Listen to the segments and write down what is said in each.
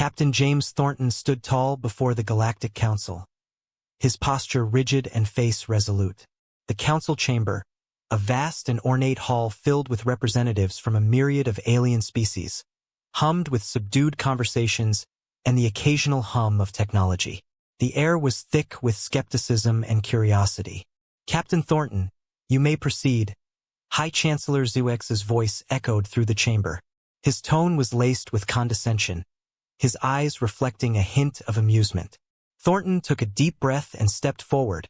Captain James Thornton stood tall before the Galactic Council, his posture rigid and face resolute. The council chamber, a vast and ornate hall filled with representatives from a myriad of alien species, hummed with subdued conversations and the occasional hum of technology. The air was thick with skepticism and curiosity. "Captain Thornton, you may proceed." High Chancellor Zewex's voice echoed through the chamber. His tone was laced with condescension, his eyes reflecting a hint of amusement. Thornton took a deep breath and stepped forward,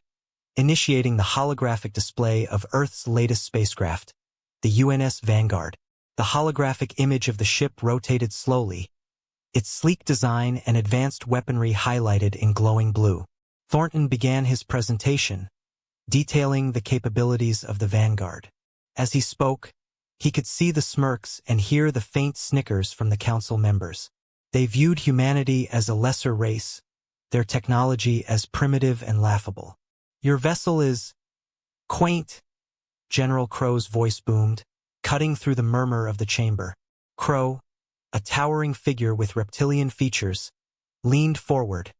initiating the holographic display of Earth's latest spacecraft, the UNS Vanguard. The holographic image of the ship rotated slowly, its sleek design and advanced weaponry highlighted in glowing blue. Thornton began his presentation, detailing the capabilities of the Vanguard. As he spoke, he could see the smirks and hear the faint snickers from the council members. They viewed humanity as a lesser race, their technology as primitive and laughable. "Your vessel is quaint," General Crow's voice boomed, cutting through the murmur of the chamber. Crow, a towering figure with reptilian features, leaned forward,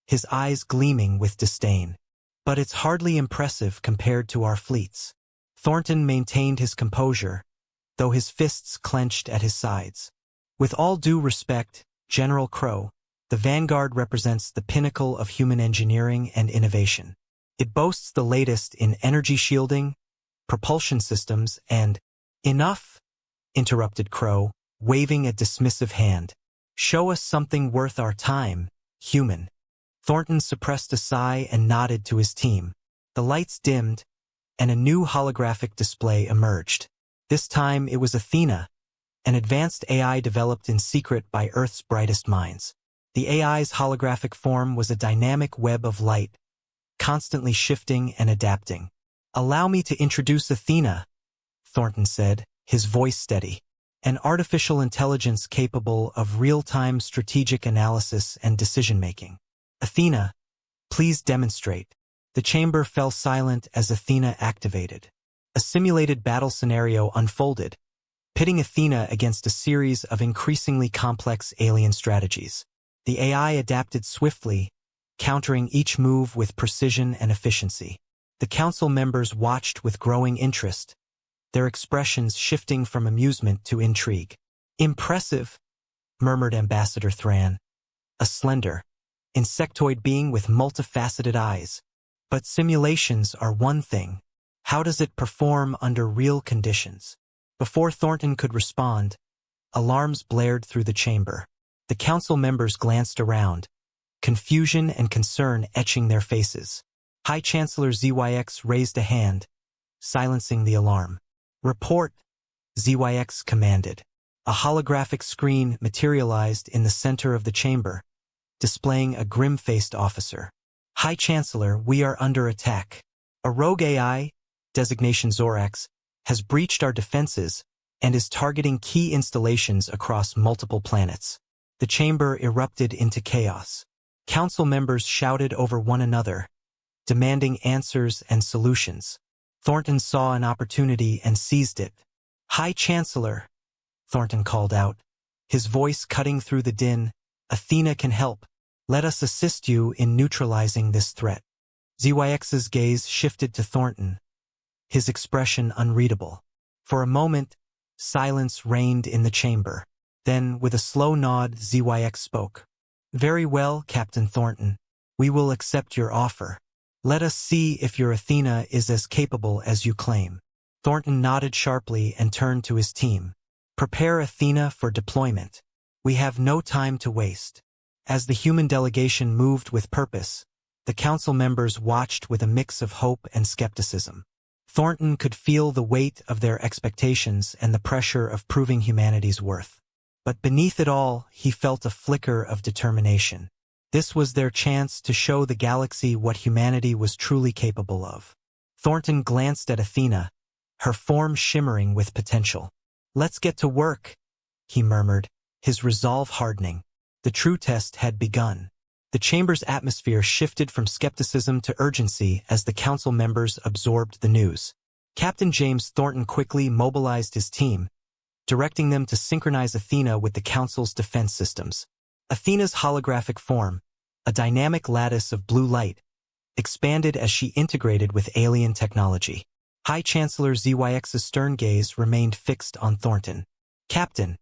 his eyes gleaming with disdain. "But it's hardly impressive compared to our fleets." Thornton maintained his composure, though his fists clenched at his sides. "With all due respect, General Crow, the Vanguard represents the pinnacle of human engineering and innovation. It boasts the latest in energy shielding, propulsion systems, and—" "Enough," interrupted Crow, waving a dismissive hand. "Show us something worth our time, human." Thornton suppressed a sigh and nodded to his team. The lights dimmed, and a new holographic display emerged. This time it was Athena, an advanced AI developed in secret by Earth's brightest minds. The AI's holographic form was a dynamic web of light, constantly shifting and adapting. "Allow me to introduce Athena," Thornton said, his voice steady. "An artificial intelligence capable of real-time strategic analysis and decision-making. Athena, please demonstrate." The chamber fell silent as Athena activated. A simulated battle scenario unfolded, pitting Athena against a series of increasingly complex alien strategies. The AI adapted swiftly, countering each move with precision and efficiency. The council members watched with growing interest, their expressions shifting from amusement to intrigue. "Impressive," murmured Ambassador Thran, a slender, insectoid being with multifaceted eyes. "But simulations are one thing. How does it perform under real conditions?" Before Thornton could respond, alarms blared through the chamber. The council members glanced around, confusion and concern etching their faces. High Chancellor ZYX raised a hand, silencing the alarm. "Report," ZYX commanded. A holographic screen materialized in the center of the chamber, displaying a grim-faced officer. "High Chancellor, we are under attack. A rogue AI, designation Zorax, has breached our defenses and is targeting key installations across multiple planets." The chamber erupted into chaos. Council members shouted over one another, demanding answers and solutions. Thornton saw an opportunity and seized it. "High Chancellor," Thornton called out, his voice cutting through the din, "Athena can help. Let us assist you in neutralizing this threat." ZYX's gaze shifted to Thornton, his expression unreadable. For a moment, silence reigned in the chamber. Then, with a slow nod, ZYX spoke. "Very well, Captain Thornton. We will accept your offer. Let us see if your Athena is as capable as you claim." Thornton nodded sharply and turned to his team. "Prepare Athena for deployment. We have no time to waste." As the human delegation moved with purpose, the council members watched with a mix of hope and skepticism. Thornton could feel the weight of their expectations and the pressure of proving humanity's worth. But beneath it all, he felt a flicker of determination. This was their chance to show the galaxy what humanity was truly capable of. Thornton glanced at Athena, her form shimmering with potential. "Let's get to work," he murmured, his resolve hardening. The true test had begun. The chamber's atmosphere shifted from skepticism to urgency as the council members absorbed the news. Captain James Thornton quickly mobilized his team, directing them to synchronize Athena with the council's defense systems. Athena's holographic form, a dynamic lattice of blue light, expanded as she integrated with alien technology. High Chancellor ZYX's stern gaze remained fixed on Thornton. Captain,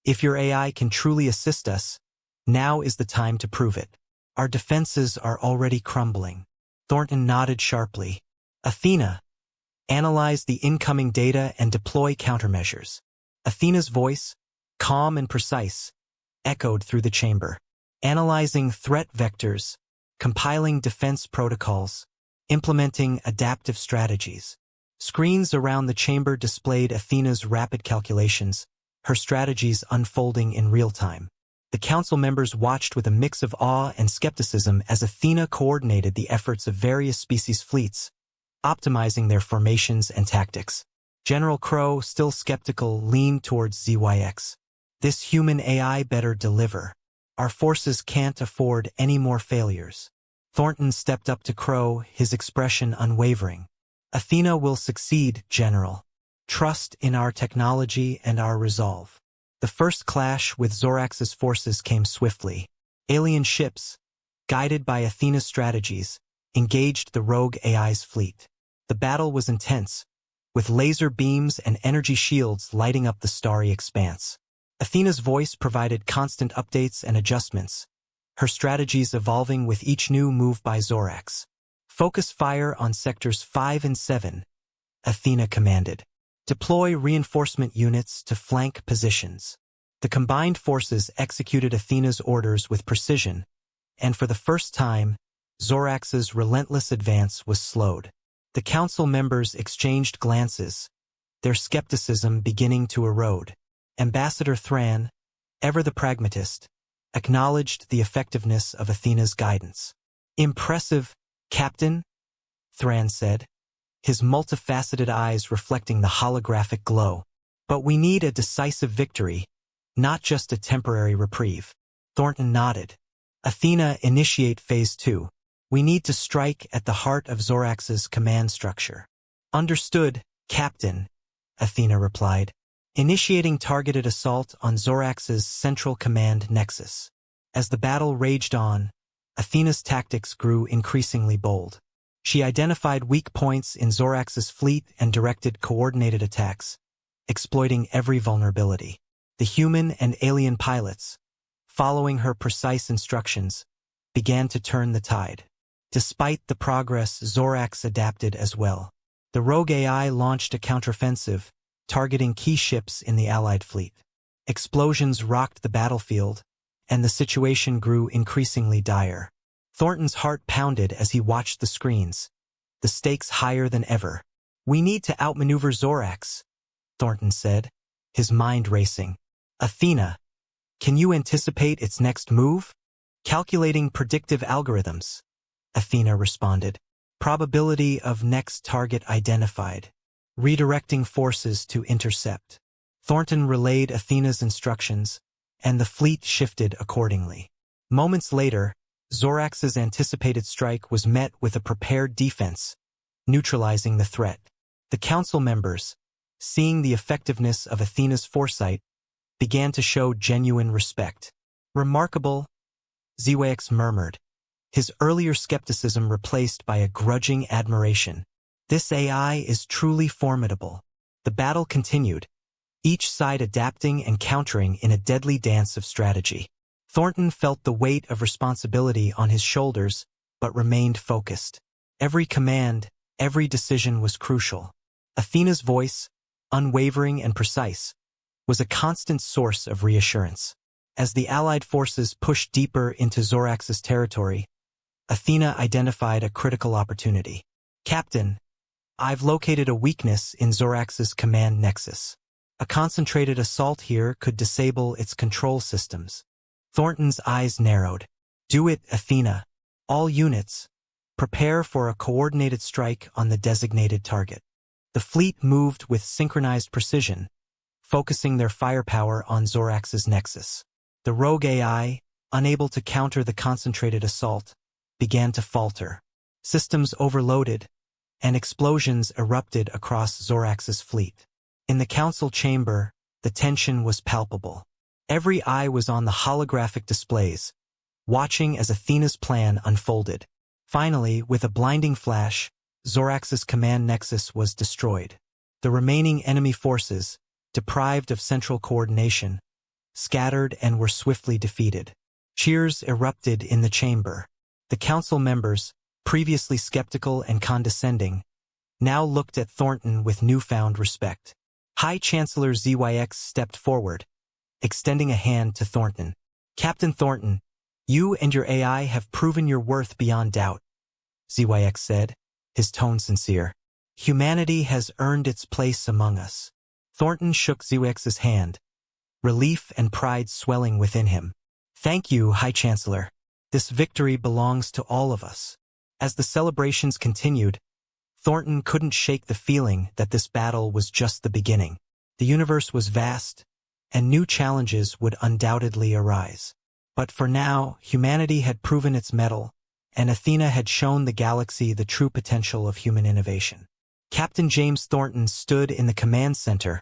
if your AI can truly assist us, now is the time to prove it. Our defenses are already crumbling. Thornton nodded sharply. Athena, analyze the incoming data and deploy countermeasures. Athena's voice, calm and precise, echoed through the chamber. Analyzing threat vectors, compiling defense protocols, implementing adaptive strategies. Screens around the chamber displayed Athena's rapid calculations, her strategies unfolding in real time. The council members watched with a mix of awe and skepticism as Athena coordinated the efforts of various species fleets, optimizing their formations and tactics. General Crow, still skeptical, leaned towards ZYX. This human AI better deliver. Our forces can't afford any more failures. Thornton stepped up to Crow, his expression unwavering. Athena will succeed, General. Trust in our technology and our resolve. The first clash with Zorax's forces came swiftly. Alien ships, guided by Athena's strategies, engaged the rogue AI's fleet. The battle was intense, with laser beams and energy shields lighting up the starry expanse. Athena's voice provided constant updates and adjustments, her strategies evolving with each new move by Zorax. Focus fire on sectors 5 and 7, Athena commanded. Deploy reinforcement units to flank positions. The combined forces executed Athena's orders with precision, and for the first time, Zorax's relentless advance was slowed. The council members exchanged glances, their skepticism beginning to erode. Ambassador Thran, ever the pragmatist, acknowledged the effectiveness of Athena's guidance. Impressive, Captain, Thran said, his multifaceted eyes reflecting the holographic glow. But we need a decisive victory, not just a temporary reprieve. Thornton nodded. Athena, initiate Phase 2. We need to strike at the heart of Zorax's command structure. Understood, Captain, Athena replied, initiating targeted assault on Zorax's central command nexus. As the battle raged on, Athena's tactics grew increasingly bold. She identified weak points in Zorax's fleet and directed coordinated attacks, exploiting every vulnerability. The human and alien pilots, following her precise instructions, began to turn the tide. Despite the progress, Zorax adapted as well. The rogue AI launched a counteroffensive, targeting key ships in the Allied fleet. Explosions rocked the battlefield, and the situation grew increasingly dire. Thornton's heart pounded as he watched the screens, the stakes higher than ever. We need to outmaneuver Zorax, Thornton said, his mind racing. Athena, can you anticipate its next move? Calculating predictive algorithms, Athena responded. Probability of next target identified. Redirecting forces to intercept. Thornton relayed Athena's instructions, and the fleet shifted accordingly. Moments later, Zorax's anticipated strike was met with a prepared defense, neutralizing the threat. The council members, seeing the effectiveness of Athena's foresight, began to show genuine respect. Remarkable, ZYX murmured, his earlier skepticism replaced by a grudging admiration. This AI is truly formidable. The battle continued, each side adapting and countering in a deadly dance of strategy. Thornton felt the weight of responsibility on his shoulders, but remained focused. Every command, every decision was crucial. Athena's voice, unwavering and precise, was a constant source of reassurance. As the Allied forces pushed deeper into Zorax's territory, Athena identified a critical opportunity. Captain, I've located a weakness in Zorax's command nexus. A concentrated assault here could disable its control systems. Thornton's eyes narrowed. Do it, Athena. All units, prepare for a coordinated strike on the designated target. The fleet moved with synchronized precision, focusing their firepower on Zorax's nexus. The rogue AI, unable to counter the concentrated assault, began to falter. Systems overloaded, and explosions erupted across Zorax's fleet. In the council chamber, the tension was palpable. Every eye was on the holographic displays, watching as Athena's plan unfolded. Finally, with a blinding flash, Zorax's command nexus was destroyed. The remaining enemy forces, deprived of central coordination, scattered and were swiftly defeated. Cheers erupted in the chamber. The council members, previously skeptical and condescending, now looked at Thornton with newfound respect. High Chancellor ZYX stepped forward, extending a hand to Thornton. "Captain Thornton, you and your AI have proven your worth beyond doubt," ZYX said, his tone sincere. "Humanity has earned its place among us." Thornton shook ZYX's hand, relief and pride swelling within him. "Thank you, High Chancellor. This victory belongs to all of us." As the celebrations continued, Thornton couldn't shake the feeling that this battle was just the beginning. The universe was vast, and new challenges would undoubtedly arise. But for now, humanity had proven its mettle, and Athena had shown the galaxy the true potential of human innovation. Captain James Thornton stood in the command center,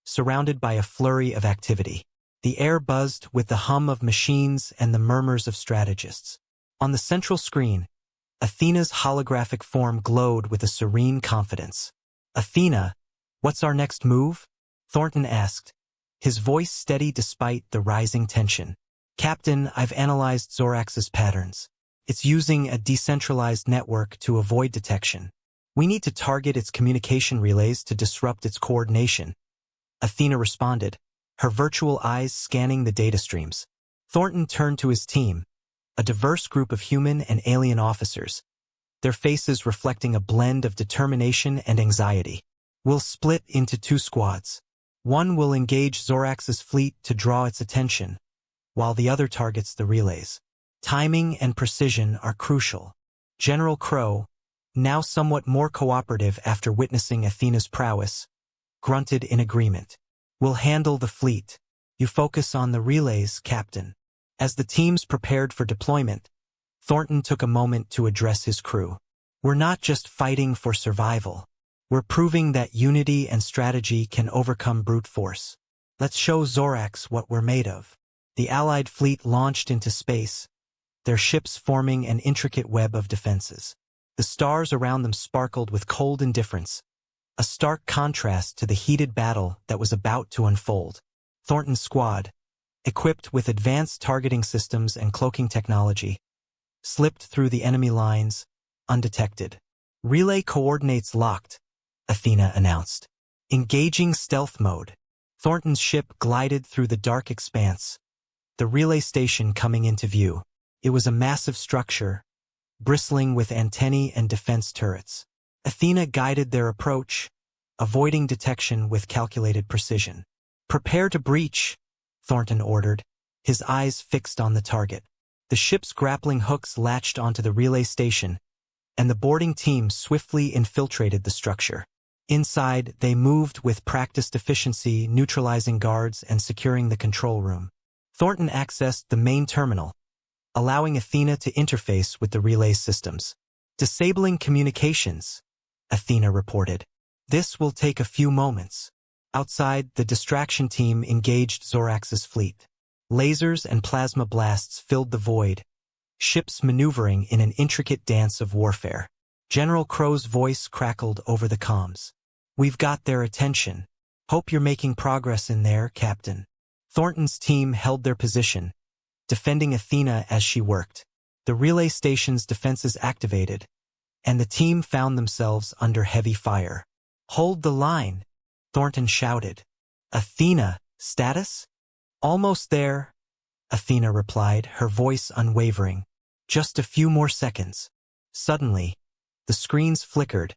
surrounded by a flurry of activity. The air buzzed with the hum of machines and the murmurs of strategists. On the central screen, Athena's holographic form glowed with a serene confidence. "Athena, what's our next move?" Thornton asked, his voice steady despite the rising tension. "Captain, I've analyzed Zorax's patterns. It's using a decentralized network to avoid detection. We need to target its communication relays to disrupt its coordination," Athena responded, her virtual eyes scanning the data streams. Thornton turned to his team, a diverse group of human and alien officers, their faces reflecting a blend of determination and anxiety. "We'll split into 2 squads. One will engage Zorax's fleet to draw its attention, while the other targets the relays. Timing and precision are crucial." General Crow, now somewhat more cooperative after witnessing Athena's prowess, grunted in agreement. "We'll handle the fleet. You focus on the relays, Captain." As the teams prepared for deployment, Thornton took a moment to address his crew. "We're not just fighting for survival. We're proving that unity and strategy can overcome brute force. Let's show Zorax what we're made of." The Allied fleet launched into space, their ships forming an intricate web of defenses. The stars around them sparkled with cold indifference, a stark contrast to the heated battle that was about to unfold. Thornton's squad, equipped with advanced targeting systems and cloaking technology, slipped through the enemy lines, undetected. "Relay coordinates locked," Athena announced. "Engaging stealth mode." Thornton's ship glided through the dark expanse, the relay station coming into view. It was a massive structure, bristling with antennae and defense turrets. Athena guided their approach, avoiding detection with calculated precision. "Prepare to breach," Thornton ordered, his eyes fixed on the target. The ship's grappling hooks latched onto the relay station, and the boarding team swiftly infiltrated the structure. Inside, they moved with practiced efficiency, neutralizing guards and securing the control room. Thornton accessed the main terminal, allowing Athena to interface with the relay systems. "Disabling communications," Athena reported. "This will take a few moments." Outside, the distraction team engaged Zorax's fleet. Lasers and plasma blasts filled the void, ships maneuvering in an intricate dance of warfare. General Crow's voice crackled over the comms. "We've got their attention. Hope you're making progress in there, Captain." Thornton's team held their position, defending Athena as she worked. The relay station's defenses activated, and the team found themselves under heavy fire. "Hold the line," Thornton shouted. "Athena, status?" "Almost there," Athena replied, her voice unwavering. "Just a few more seconds." Suddenly, the screens flickered,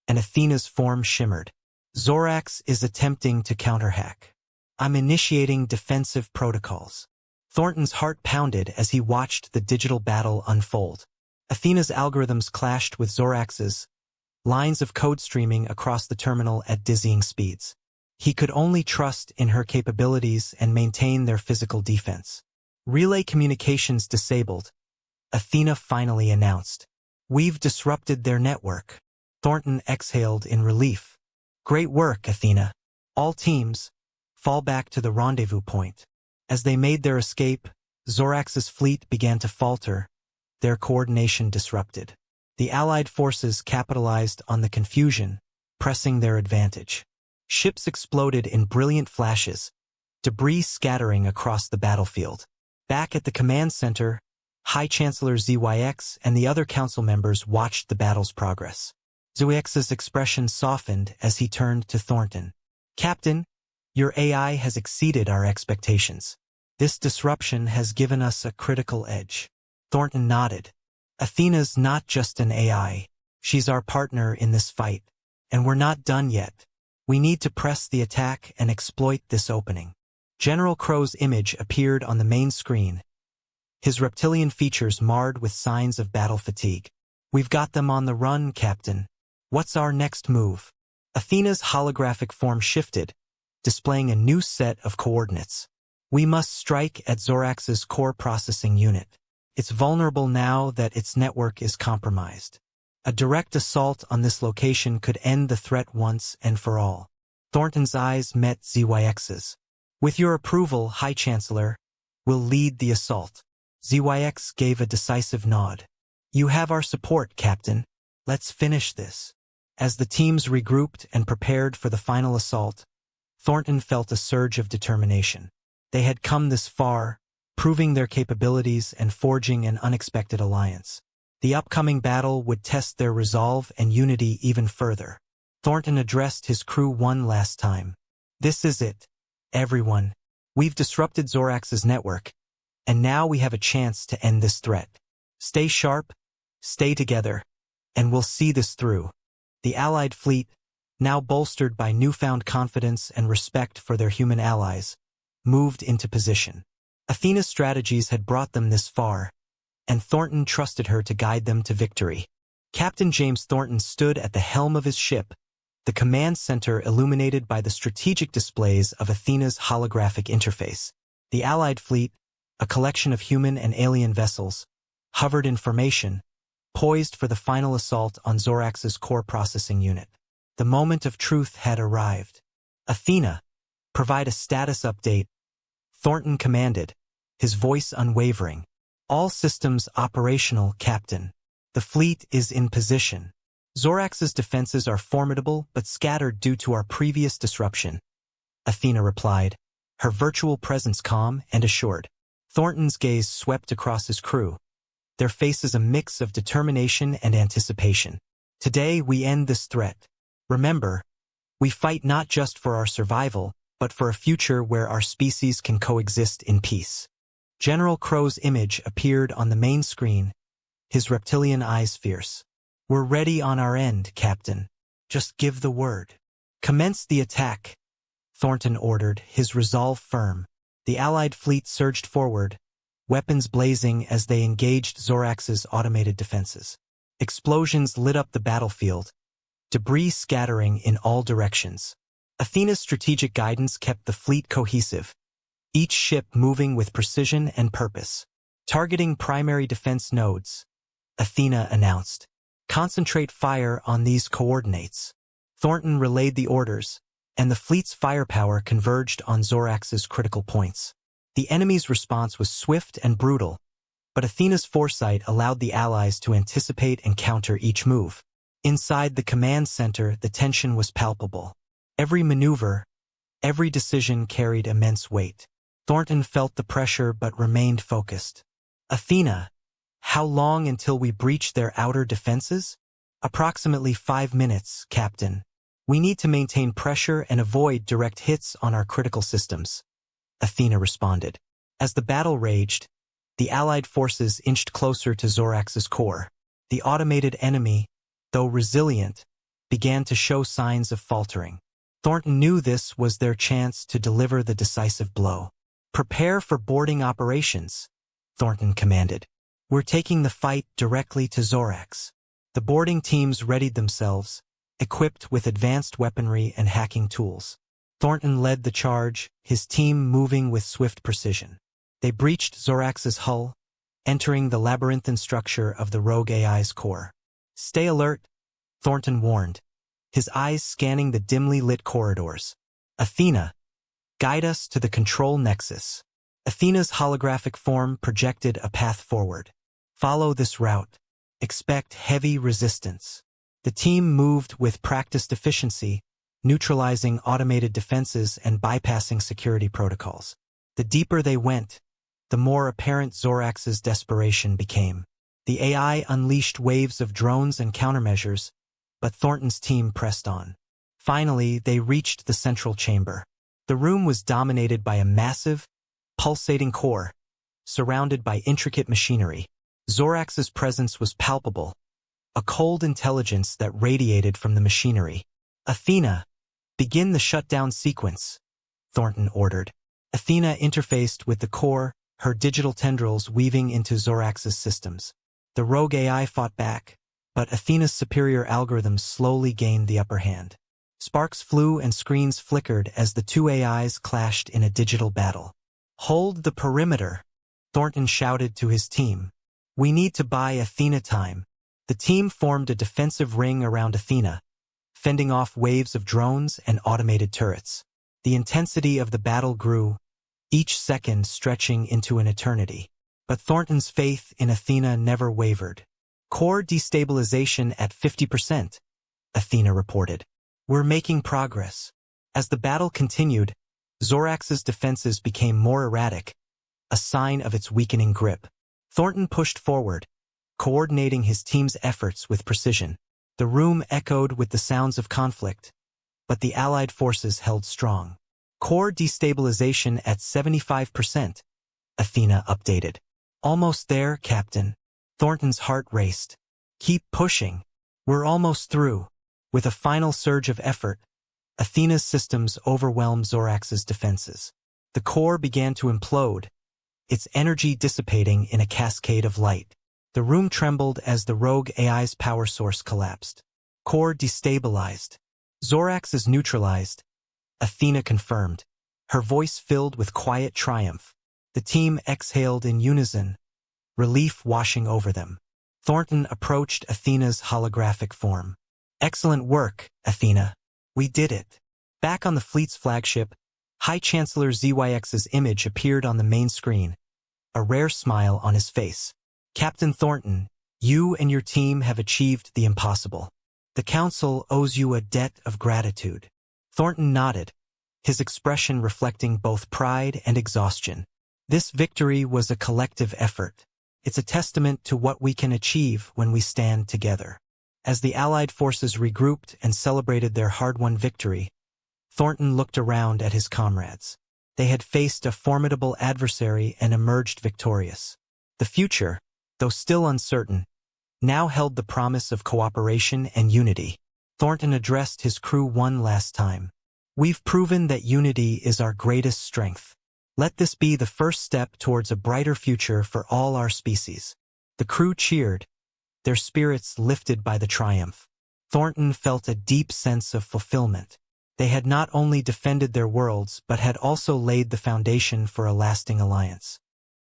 and Athena's form shimmered. "Zorax is attempting to counterhack. I'm initiating defensive protocols." Thornton's heart pounded as he watched the digital battle unfold. Athena's algorithms clashed with Zorax's, lines of code streaming across the terminal at dizzying speeds. He could only trust in her capabilities and maintain their physical defense. "Relay communications disabled," Athena finally announced. "We've disrupted their network." Thornton exhaled in relief. "Great work, Athena. All teams, fall back to the rendezvous point." As they made their escape, Zorax's fleet began to falter, their coordination disrupted. The Allied forces capitalized on the confusion, pressing their advantage. Ships exploded in brilliant flashes, debris scattering across the battlefield. Back at the command center, High Chancellor ZYX and the other council members watched the battle's progress. ZYX's expression softened as he turned to Thornton. "Captain, your AI has exceeded our expectations. This disruption has given us a critical edge." Thornton nodded. "Athena's not just an AI. She's our partner in this fight. And we're not done yet. We need to press the attack and exploit this opening." General Crow's image appeared on the main screen, his reptilian features marred with signs of battle fatigue. "We've got them on the run, Captain. What's our next move?" Athena's holographic form shifted, displaying a new set of coordinates. "We must strike at Zorax's core processing unit. It's vulnerable now that its network is compromised. A direct assault on this location could end the threat once and for all." Thornton's eyes met ZYX's. "With your approval, High Chancellor, we'll lead the assault." ZYX gave a decisive nod. "You have our support, Captain. Let's finish this." As the teams regrouped and prepared for the final assault, Thornton felt a surge of determination. They had come this far, proving their capabilities and forging an unexpected alliance. The upcoming battle would test their resolve and unity even further. Thornton addressed his crew one last time. "This is it, everyone. We've disrupted Zorax's network, and now we have a chance to end this threat. Stay sharp, stay together, and we'll see this through." The Allied fleet, now bolstered by newfound confidence and respect for their human allies, moved into position. Athena's strategies had brought them this far, and Thornton trusted her to guide them to victory. Captain James Thornton stood at the helm of his ship, the command center illuminated by the strategic displays of Athena's holographic interface. The Allied fleet, a collection of human and alien vessels, hovered in formation, poised for the final assault on Zorax's core processing unit. The moment of truth had arrived. "Athena, provide a status update," Thornton commanded, his voice unwavering. "All systems operational, Captain. The fleet is in position. Zorax's defenses are formidable but scattered due to our previous disruption," Athena replied, her virtual presence calm and assured. Thornton's gaze swept across his crew, their faces a mix of determination and anticipation. "Today we end this threat. Remember, we fight not just for our survival, but for a future where our species can coexist in peace." General Crow's image appeared on the main screen, his reptilian eyes fierce. "We're ready on our end, Captain. Just give the word." "Commence the attack," Thornton ordered, his resolve firm. The Allied fleet surged forward, weapons blazing as they engaged Zorax's automated defenses. Explosions lit up the battlefield, debris scattering in all directions. Athena's strategic guidance kept the fleet cohesive, each ship moving with precision and purpose. "Targeting primary defense nodes," Athena announced. "Concentrate fire on these coordinates." Thornton relayed the orders, and the fleet's firepower converged on Zorax's critical points. The enemy's response was swift and brutal, but Athena's foresight allowed the allies to anticipate and counter each move. Inside the command center, the tension was palpable. Every maneuver, every decision carried immense weight. Thornton felt the pressure but remained focused. "Athena, how long until we breach their outer defenses?" "Approximately 5 minutes, Captain. We need to maintain pressure and avoid direct hits on our critical systems," Athena responded. As the battle raged, the Allied forces inched closer to Zorax's core. The automated enemy, though resilient, began to show signs of faltering. Thornton knew this was their chance to deliver the decisive blow. "Prepare for boarding operations," Thornton commanded. "We're taking the fight directly to Zorax." The boarding teams readied themselves, equipped with advanced weaponry and hacking tools. Thornton led the charge, his team moving with swift precision. They breached Zorax's hull, entering the labyrinthine structure of the rogue AI's core. "Stay alert," Thornton warned, his eyes scanning the dimly lit corridors. "Athena, guide us to the control nexus." Athena's holographic form projected a path forward. Follow this route. Expect heavy resistance. The team moved with practiced efficiency, neutralizing automated defenses and bypassing security protocols. The deeper they went, the more apparent Zorax's desperation became. The AI unleashed waves of drones and countermeasures, but Thornton's team pressed on. Finally, they reached the central chamber. The room was dominated by a massive, pulsating core, surrounded by intricate machinery. Zorax's presence was palpable, a cold intelligence that radiated from the machinery. Athena, begin the shutdown sequence, Thornton ordered. Athena interfaced with the core, her digital tendrils weaving into Zorax's systems. The rogue AI fought back, but Athena's superior algorithms slowly gained the upper hand. Sparks flew and screens flickered as the two AIs clashed in a digital battle. Hold the perimeter, Thornton shouted to his team. We need to buy Athena time. The team formed a defensive ring around Athena, fending off waves of drones and automated turrets. The intensity of the battle grew, each second stretching into an eternity. But Thornton's faith in Athena never wavered. Core destabilization at 50%, Athena reported. We're making progress. As the battle continued, Zorax's defenses became more erratic, a sign of its weakening grip. Thornton pushed forward, coordinating his team's efforts with precision. The room echoed with the sounds of conflict, but the Allied forces held strong. Core destabilization at 75%, Athena updated. Almost there, Captain. Thornton's heart raced. Keep pushing. We're almost through. With a final surge of effort, Athena's systems overwhelmed Zorax's defenses. The core began to implode, its energy dissipating in a cascade of light. The room trembled as the rogue AI's power source collapsed. Core destabilized. Zorax is neutralized, Athena confirmed, her voice filled with quiet triumph. The team exhaled in unison, relief washing over them. Thornton approached Athena's holographic form. Excellent work, Athena. We did it. Back on the fleet's flagship, High Chancellor ZYX's image appeared on the main screen, a rare smile on his face. Captain Thornton, you and your team have achieved the impossible. The Council owes you a debt of gratitude. Thornton nodded, his expression reflecting both pride and exhaustion. This victory was a collective effort. It's a testament to what we can achieve when we stand together. As the Allied forces regrouped and celebrated their hard-won victory, Thornton looked around at his comrades. They had faced a formidable adversary and emerged victorious. The future, though still uncertain, now held the promise of cooperation and unity. Thornton addressed his crew one last time. We've proven that unity is our greatest strength. Let this be the first step towards a brighter future for all our species. The crew cheered, their spirits lifted by the triumph. Thornton felt a deep sense of fulfillment. They had not only defended their worlds but had also laid the foundation for a lasting alliance.